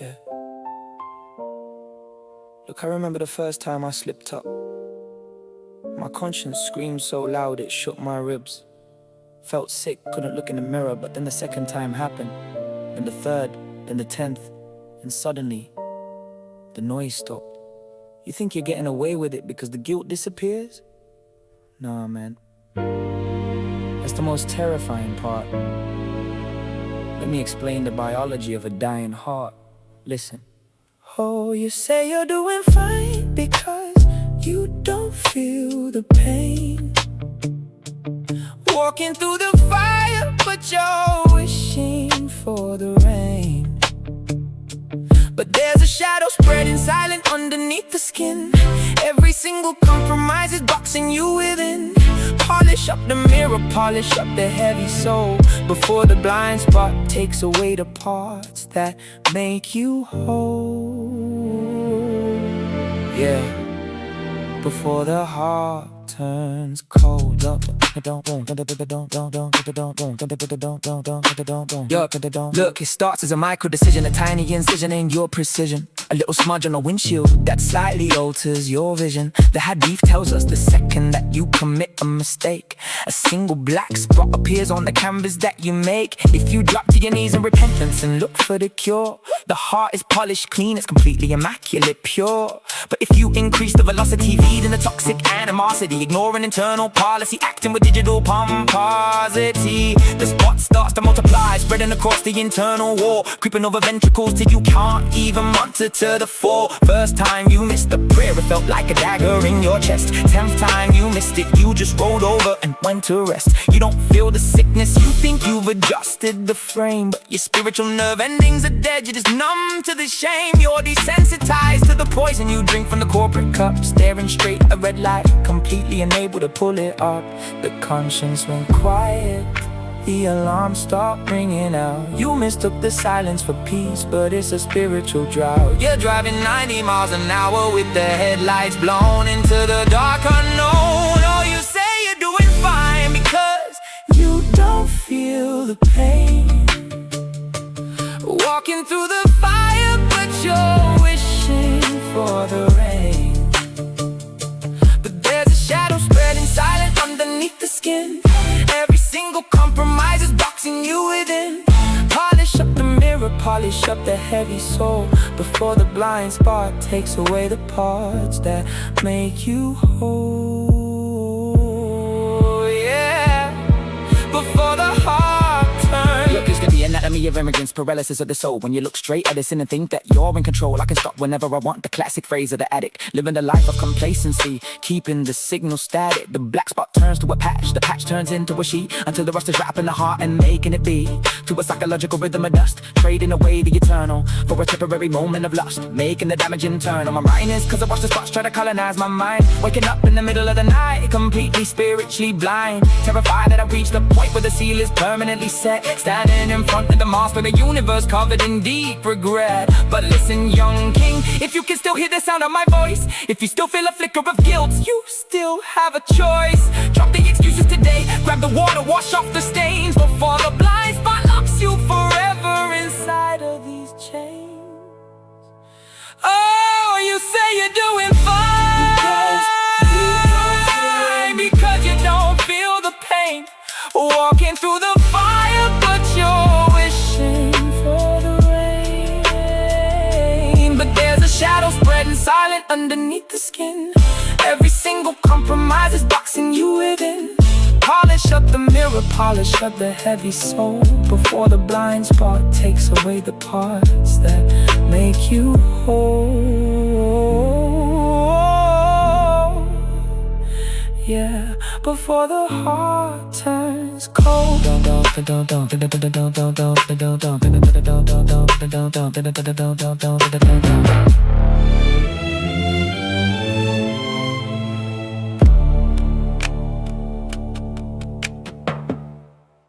Yeah. Look, I remember the first time I slipped up. My conscience screamed so loud it shook my ribs. Felt sick, couldn't look in the mirror, but then the second time happened. Then the third, then the 10th, and suddenly, the noise stopped. You think you're getting away with it because the guilt disappears? Nah, man. That's the most terrifying part. Let me explain the biology of a dying heart. Listen. Oh, you say you're doing fine because you don't feel the pain. Walking through the fire, but you're wishing for the rain. But there's a shadow spreading silent underneath the skin. Every single compromise is boxing you within. Polish up the mirror, polish up the heavy soul before the blind spot takes away the parts that make you whole. Yeah, before the heart turns cold. Look, it starts as a micro decision, a tiny incision in your precision. A little smudge on a windshield that slightly alters your vision. The Hadith tells us the second that you commit a mistake, a single black spot appears on the canvas that you make. If you drop to your knees in repentance and look for the cure, the heart is polished clean, it's completely immaculate, pure. But if you increase the velocity, feeding the toxic animosity, ignoring internal policy, acting with digital pomposity, the spot starts to multiply, spreading across the internal wall, creeping over ventricles till you can't even monitor the fall. First time you missed the prayer, it felt like a dagger in your chest. 10th time you missed it, you just rolled over and went to rest. You don't feel the sickness, you think you've adjusted the frame, but your spiritual nerve endings are dead. You're just numb to the shame, you're desensitized to the poison you drink from the corporate cup. Staring straight at a red light, completely unable to pull it up. The conscience went quiet, the alarm stopped ringing out. You mistook the silence for peace, but it's a spiritual drought. You're driving 90 miles an hour with the headlights blown into the dark unknown. Oh, you say you're doing fine because you don't feel the pain. Walking through the fire, but you're wishing for the rain. But there's a shadow spreading silent underneath the skin. Every single compromise is boxing you within. Polish up the mirror, polish up the heavy soul before the blind spot takes away the parts that make you whole. Yeah, before the heart turns. Look, it's gonna be anatomy of immigrants, paralysis of the soul. When you look straight at the sin and think that you're in control, I can stop whenever I want, the classic phrase of the addict. Living the life of complacency, keeping the signal static. The black spot turns to a patch, the patch turns into a sheet, until the rust is wrapping the heart and making it beat to a psychological rhythm of dust, trading away the eternal for a temporary moment of lust, making the damage internal. My writing is cause I watch the spots try to colonize my mind, waking up in the middle of the night, completely spiritually blind, terrified that I've reached the point where the seal is permanently set, standing in front of the mask of the universe covered in deep regret. But listen, young king, if you can still hear the sound of my voice, if you still feel a flicker of guilt, you still have a choice. Drop the excuses today, grab the water, wash off the stains before the blind spot locks you forever inside of these chains. Oh, you say you're doing fine because you don't feel the pain. Walking through the fire, but you're wishing for the rain. But there's a shadow spreading silent underneath the skin. Every single compromise is boxing you within. Polish up the mirror, polish up the heavy soul before the blind spot takes away the parts that make you whole. Yeah, before the heart turns cold.